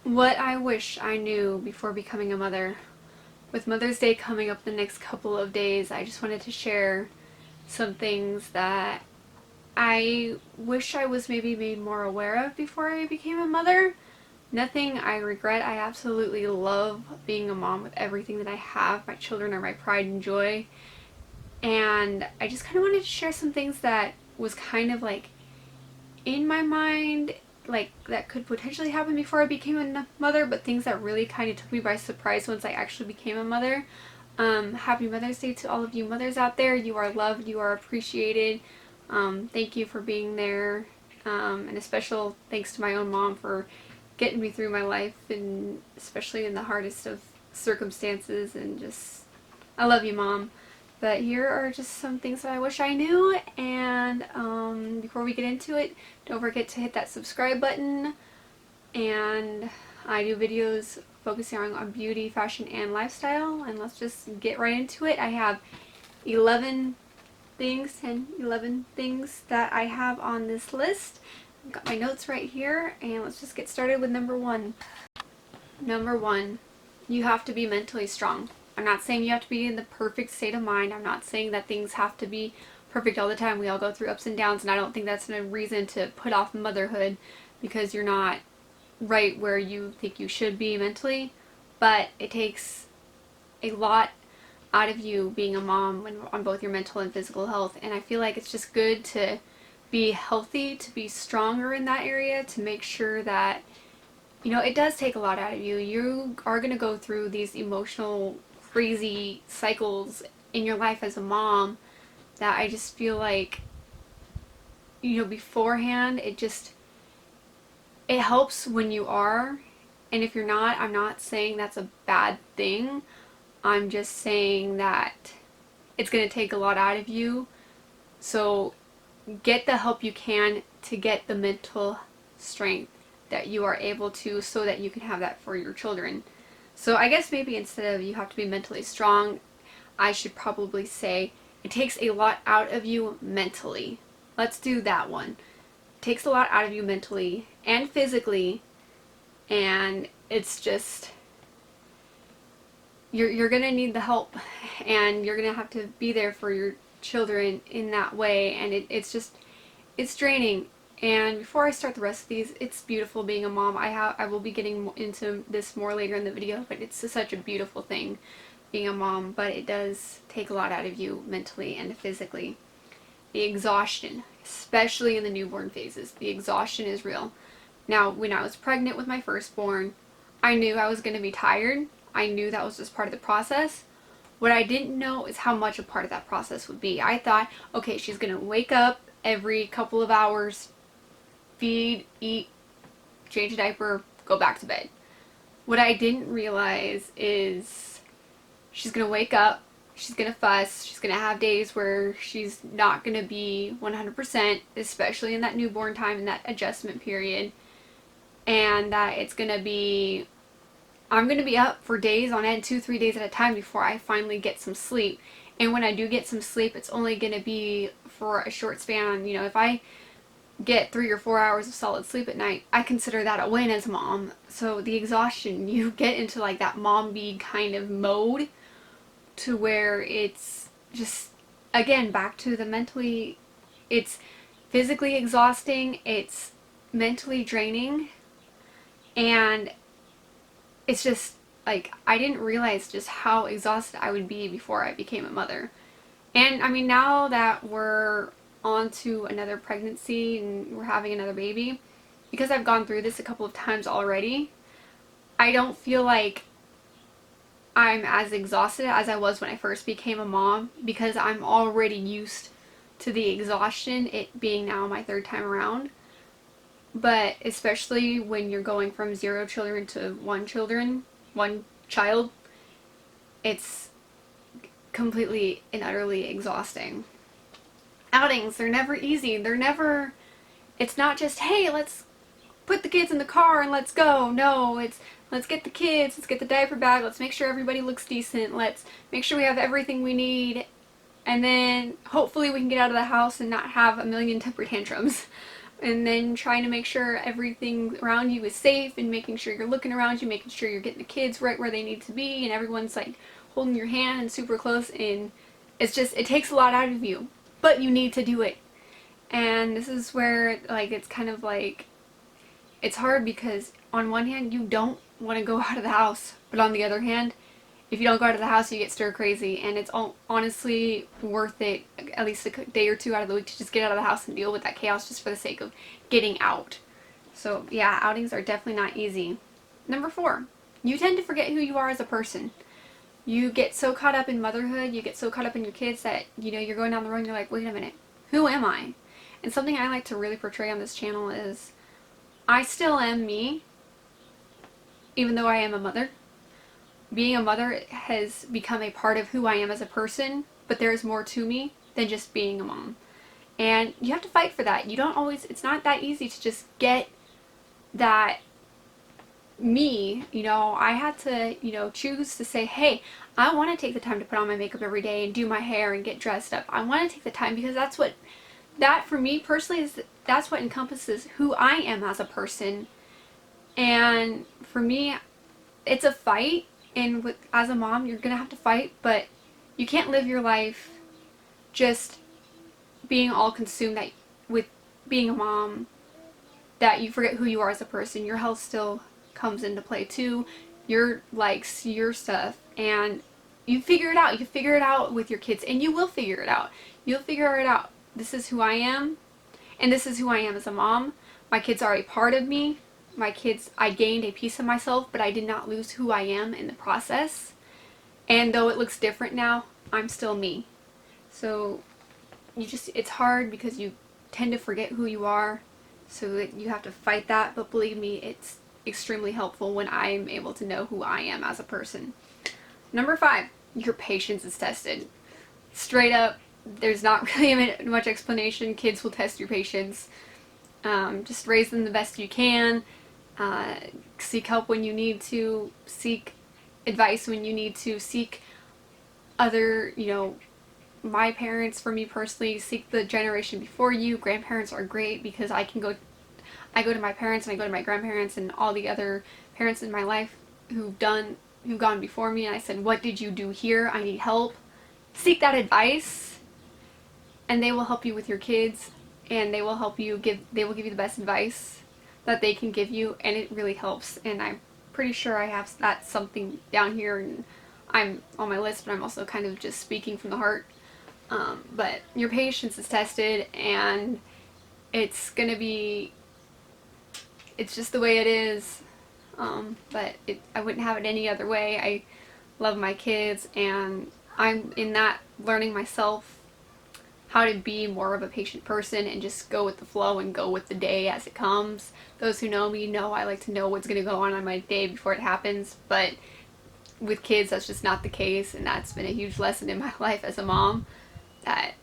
What I wish I knew before becoming a mother. With Mother's Day coming up the next couple of days, I just wanted to share some things that I wish I was maybe made more aware of before I became a mother. Nothing I regret. I absolutely love being a mom with everything that I have. My children are my pride and joy. And I just kind of wanted to share some things that was kind of like in my mind, like that could potentially happen before I became a mother, but things that really kind of took me by surprise once I actually became a mother. Happy Mother's Day to all of you mothers out there. You are loved, you are appreciated. Thank you for being there. And a special thanks to my own mom for getting me through my life, and especially in the hardest of circumstances. And just, I love you, Mom. But here are just some things that I wish I knew. And before we get into it, don't forget to hit that subscribe button. And I do videos focusing on beauty, fashion, and lifestyle. And let's just get right into it. I have 11 things, 11 things that I have on this list. I've got my notes right here, and let's just get started with number one. Number one, you have to be mentally strong. I'm not saying you have to be in the perfect state of mind. I'm not saying that things have to be perfect all the time. We all go through ups and downs, and I don't think that's a reason to put off motherhood because you're not right where you think you should be mentally. But it takes a lot out of you being a mom when, on both your mental and physical health, and I feel like it's just good to be healthy, to be stronger in that area, to make sure that, you know, it does take a lot out of you. You are going to go through these emotional crazy cycles in your life as a mom that I just feel like, you know, beforehand it helps when you are, and if you're not, I'm not saying that's a bad thing. I'm just saying that it's going to take a lot out of you. So get the help you can to get the mental strength that you are able to, so that you can have that for your children. So I guess maybe instead of you have to be mentally strong, I should probably say it takes a lot out of you mentally. Let's do that one. It takes a lot out of you mentally and physically, and it's just, you're gonna need the help, and you're gonna have to be there for your children in that way, and it's draining. And before I start the rest of these, it's beautiful being a mom. I will be getting into this more later in the video, but it's such a beautiful thing being a mom, but it does take a lot out of you mentally and physically. The exhaustion, especially in the newborn phases, the exhaustion is real. Now, when I was pregnant with my firstborn, I knew I was going to be tired. I knew that was just part of the process. What I didn't know is how much a part of that process would be. I thought, okay, she's going to wake up every couple of hours, feed, eat, change a diaper, go back to bed. What I didn't realize is she's going to wake up, she's going to fuss, she's going to have days where she's not going to be 100%, especially in that newborn time, in that adjustment period, and that it's going to be, I'm going to be up for days on end, 2-3 days at a time before I finally get some sleep. And when I do get some sleep, it's only going to be for a short span. You know, if I get 3 or 4 hours of solid sleep at night, I consider that a win as a mom. So the exhaustion, you get into like that mom bee kind of mode to where it's just, again, back to the mentally, it's physically exhausting, it's mentally draining, and it's just like, I didn't realize just how exhausted I would be before I became a mother. And I mean, now that we're on to another pregnancy and we're having another baby, because I've gone through this a couple of times already, I don't feel like I'm as exhausted as I was when I first became a mom, because I'm already used to the exhaustion, it being now my third time around. But especially when you're going from 0 children to 1 child, it's completely and utterly exhausting. Outings, they're never easy. It's not just, hey, let's put the kids in the car and let's go. No, it's, let's get the kids, let's get the diaper bag, let's make sure everybody looks decent, let's make sure we have everything we need, and then hopefully we can get out of the house and not have a million temper tantrums. and then trying to make sure everything around you is safe, and making sure you're looking around you, making sure you're getting the kids right where they need to be, and everyone's like holding your hand and super close, and it takes a lot out of you, but you need to do it. And this is where like it's kind of like it's hard, because on one hand you don't want to go out of the house, but on the other hand, if you don't go out of the house, you get stir crazy, and it's honestly worth it at least a day or two out of the week to just get out of the house and deal with that chaos just for the sake of getting out. So yeah, outings are definitely not easy. Number 4, you tend to forget who you are as a person. You get so caught up in motherhood, you get so caught up in your kids that, you're going down the road and you're like, wait a minute, who am I? And something I like to really portray on this channel is I still am me, even though I am a mother. Being a mother has become a part of who I am as a person, but there is more to me than just being a mom. And you have to fight for that. It's not that easy to just get that me, I had to, choose to say, hey, I want to take the time to put on my makeup every day and do my hair and get dressed up. I want to take the time, because that for me personally that's what encompasses who I am as a person. And for me, it's a fight, and as a mom, you're gonna have to fight, but you can't live your life just being all consumed with being a mom, that you forget who you are as a person. Your health still comes into play too, your likes, your stuff, and you figure it out. You figure it out with your kids, and you will figure it out. You'll figure it out. This is who I am, and this is who I am as a mom. My kids are a part of me. I gained a piece of myself, but I did not lose who I am in the process. And though it looks different now, I'm still me. So it's hard because you tend to forget who you are, so that you have to fight that. But believe me, it's extremely helpful when I'm able to know who I am as a person. Number 5, your patience is tested. Straight up, there's not really much explanation. Kids will test your patience. Just raise them the best you can. Seek help when you need to. Seek advice when you need to. Seek other, my parents, for me personally, seek the generation before you. Grandparents are great, because I go to my parents and I go to my grandparents and all the other parents in my life who've gone before me, and I said, what did you do here? I need help. Seek that advice, and they will help you with your kids, and they will give you the best advice that they can give you, and it really helps. And I'm pretty sure I have that something down here, and I'm on my list, but I'm also kind of just speaking from the heart. But your patience is tested, and it's just the way it is. But I wouldn't have it any other way. I love my kids, and I'm in that learning myself how to be more of a patient person and just go with the flow and go with the day as it comes. Those who know me know I like to know what's going to go on my day before it happens, but with kids that's just not the case, and that's been a huge lesson in my life as a mom, that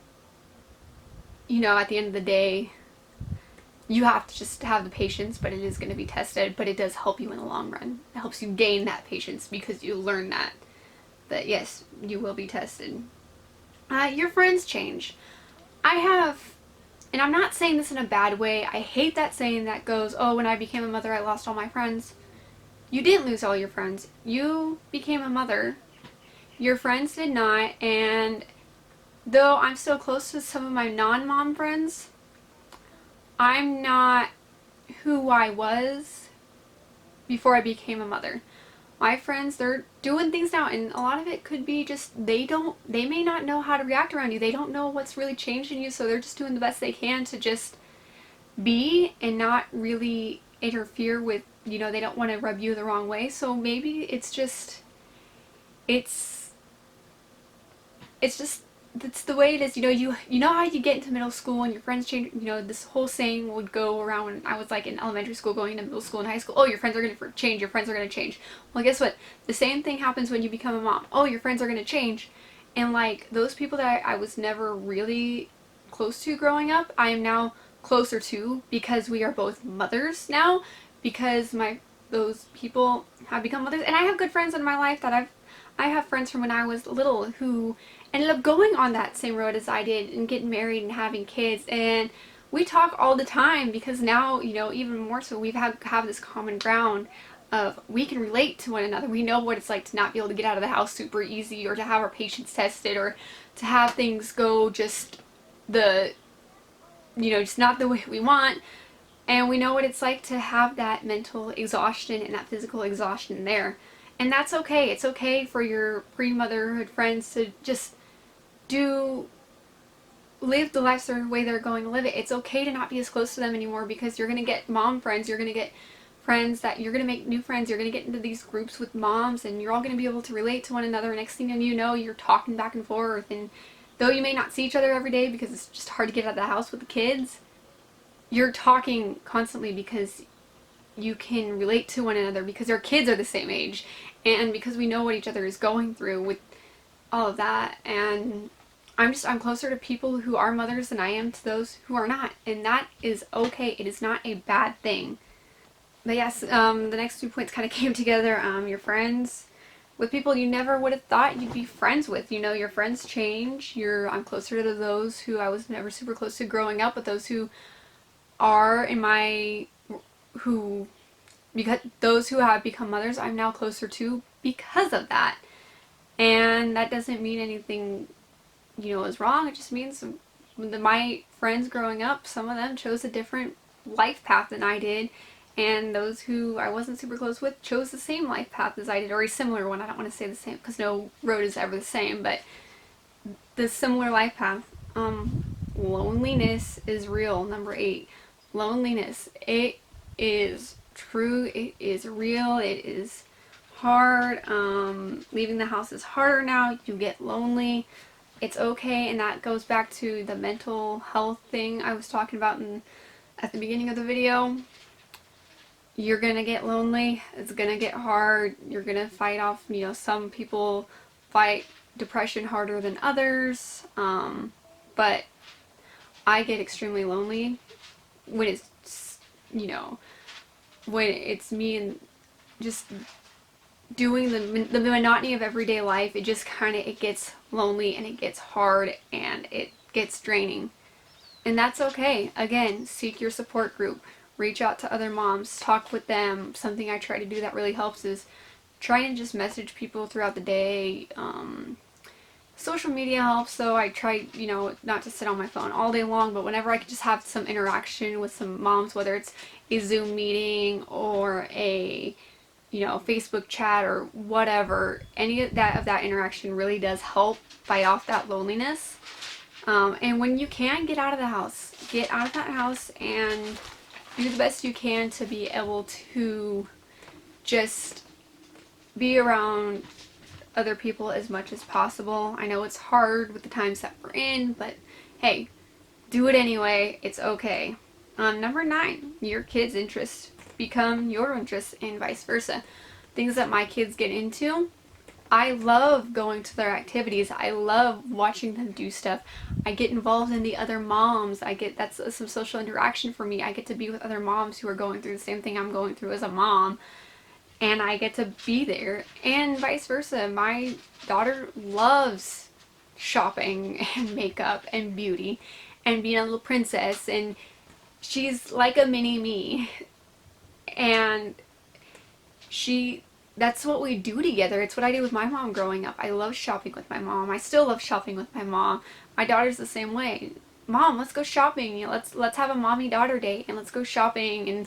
at the end of the day you have to just have the patience, but it is going to be tested, but it does help you in the long run. It helps you gain that patience, because you learn that yes, you will be tested. Your friends change. And I'm not saying this in a bad way. I hate that saying that goes, oh, when I became a mother, I lost all my friends. You didn't lose all your friends. You became a mother. Your friends did not. And though I'm still close to some of my non-mom friends, I'm not who I was before I became a mother. My friends, they're doing things now, and a lot of it could be just they may not know how to react around you. They don't know what's really changed in you, so they're just doing the best they can to just be and not really interfere with, they don't want to rub you the wrong way. So maybe it's the way it is. You know how you get into middle school and your friends change. This whole saying would go around when I was like in elementary school, going into middle school and high school. Oh, your friends are going to change. Your friends are going to change. Well, guess what? The same thing happens when you become a mom. Oh, your friends are going to change. And like those people that I was never really close to growing up, I am now closer to, because we are both mothers now, because those people have become mothers. And I have good friends in my life that I have friends from when I was little who ended up going on that same road as I did and getting married and having kids, and we talk all the time because now, even more so, have this common ground of we can relate to one another. We know what it's like to not be able to get out of the house super easy, or to have our patience tested, or to have things go just the, just not the way we want. And we know what it's like to have that mental exhaustion and that physical exhaustion there. And that's okay. It's okay for your pre-motherhood friends to just do live the life the way they're going to live it. It's okay to not be as close to them anymore, because you're going to get mom friends, you're going to get friends that you're going to make new friends, you're going to get into these groups with moms, and you're all going to be able to relate to one another. Next thing you know, you're talking back and forth, and though you may not see each other every day because it's just hard to get out of the house with the kids, you're talking constantly because you can relate to one another, because our kids are the same age, and because we know what each other is going through with all of that. And I'm closer to people who are mothers than I am to those who are not, and that is okay. It is not a bad thing. But yes, the next 2 points kind of came together. Your friends, with people you never would have thought you'd be friends with. Your friends change. I'm closer to those who I was never super close to growing up, but those who are in my who because those who have become mothers, I'm now closer to because of that. And that doesn't mean anything is wrong. It just means my friends growing up, some of them chose a different life path than I did, and those who I wasn't super close with chose the same life path as I did, or a similar one. I don't want to say the same because no road is ever the same, but the similar life path. Loneliness is real. Number 8, loneliness. It is true. It is real. It is hard. Leaving the house is harder now. You get lonely. It's okay, and that goes back to the mental health thing I was talking about at the beginning of the video. You're gonna get lonely. It's gonna get hard. You're gonna fight off, some people fight depression harder than others. But I get extremely lonely when it's, when it's me and just doing the monotony of everyday life. It just it gets lonely, and it gets hard, and it gets draining. And that's okay. Again, seek your support group. Reach out to other moms. Talk with them. Something I try to do that really helps is try and just message people throughout the day. Social media helps, though. I try, not to sit on my phone all day long, but whenever I can just have some interaction with some moms, whether it's a Zoom meeting or a Facebook chat or whatever, any of that interaction really does help fight off that loneliness. And when you can, get out of the house. Get out of that house and do the best you can to be able to just be around other people as much as possible. I know it's hard with the times that we're in, but hey, do it anyway. It's okay. Number 9, your kids' interests become your interests and vice versa. Things that my kids get into, I love going to their activities. I love watching them do stuff. I get involved in the other moms. That's some social interaction for me. I get to be with other moms who are going through the same thing I'm going through as a mom, and I get to be there, and vice versa. My daughter loves shopping and makeup and beauty and being a little princess, and she's like a mini me. And that's what we do together. It's what I did with my mom growing up. I love shopping with my mom. I still love shopping with my mom. My daughter's the same way. Mom, let's go shopping. Let's have a mommy-daughter date, and let's go shopping and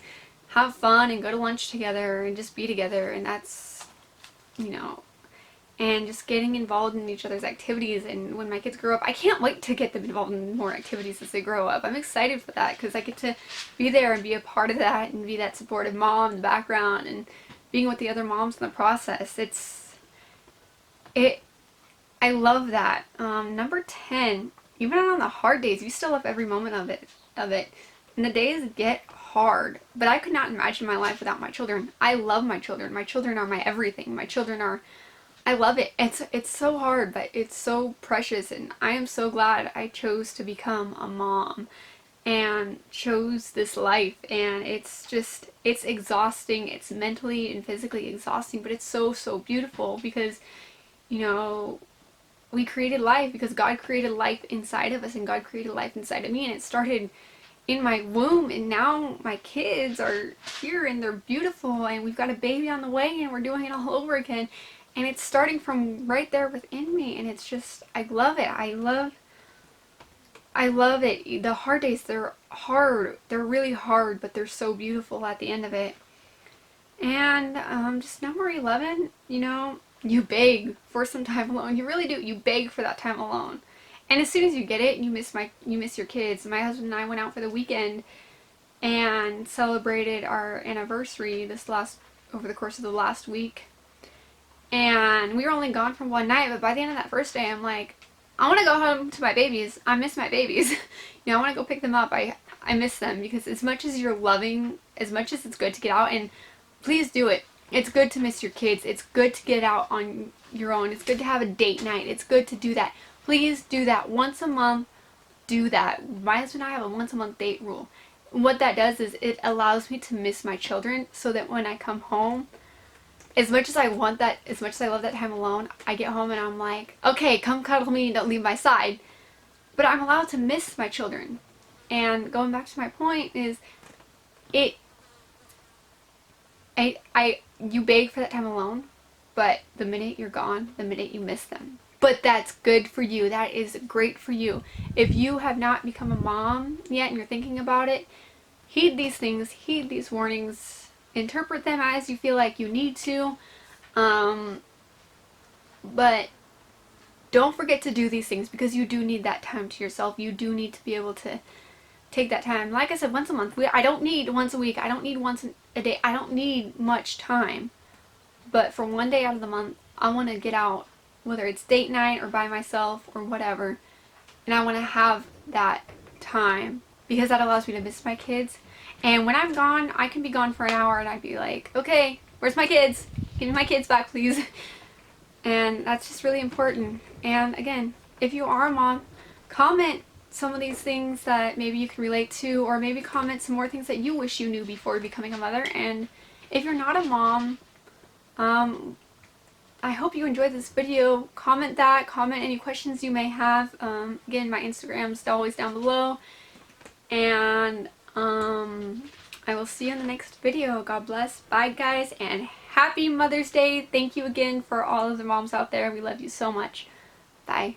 have fun and go to lunch together and just be together. And that's, and just getting involved in each other's activities. And when my kids grow up, I can't wait to get them involved in more activities as they grow up. I'm excited for that because I get to be there and be a part of that and be that supportive mom in the background and being with the other moms in the process. I love that. Number 10, even on the hard days, you still love every moment of it. And the days get hard, but I could not imagine my life without my children. I love my children. My children are my everything. I love it. It's so hard, but it's so precious, and I am so glad I chose to become a mom and chose this life. And it's exhausting. It's mentally and physically exhausting, but it's so, so beautiful because, we created life because God created life inside of us, and God created life inside of me, and it started in my womb, and now my kids are here and they're beautiful, and we've got a baby on the way, and we're doing it all over again. And it's starting from right there within me, and it's just, I love it. I love it. The hard days, they're hard. They're really hard, but they're so beautiful at the end of it. And just number 11, you know, you beg for some time alone. You really do. You beg for that time alone. And as soon as you get it, you miss your kids. My husband and I went out for the weekend and celebrated our anniversary over the course of the last week. And we were only gone for one night, but by the end of that first day, I'm like, I want to go home to my babies. I miss my babies. I want to go pick them up. I miss them, because as much as you're loving, as much as it's good to get out, and please do it. It's good to miss your kids. It's good to get out on your own. It's good to have a date night. It's good to do that. Please do that once a month. Do that. My husband and I have a once a month date rule. And what that does is it allows me to miss my children, so that when I come home, as much as I want that, as much as I love that time alone, I get home and I'm like, okay, come cuddle me and don't leave my side. But I'm allowed to miss my children. And going back to my point is, you beg for that time alone, but the minute you're gone, the minute you miss them. But that's good for you. That is great for you. If you have not become a mom yet and you're thinking about it, heed these things, heed these warnings, interpret them as you feel like you need to. But don't forget to do these things, because you do need that time to yourself. You do need to be able to take that time. Like I said, once a month. I don't need once a week. I don't need once a day. I don't need much time. But for one day out of the month, I want to get out, whether it's date night or by myself or whatever. And I want to have that time, because that allows me to miss my kids. And when I'm gone, I can be gone for an hour and I'd be like, okay, where's my kids? Give me my kids back, please. And that's just really important. And again, if you are a mom, comment some of these things that maybe you can relate to, or maybe comment some more things that you wish you knew before becoming a mother. And if you're not a mom, I hope you enjoyed this video. Comment any questions you may have. Again, my Instagram's always down below. And I will see you in the next video. God bless. Bye, guys, and happy Mother's Day. Thank you again for all of the moms out there. We love you so much. Bye.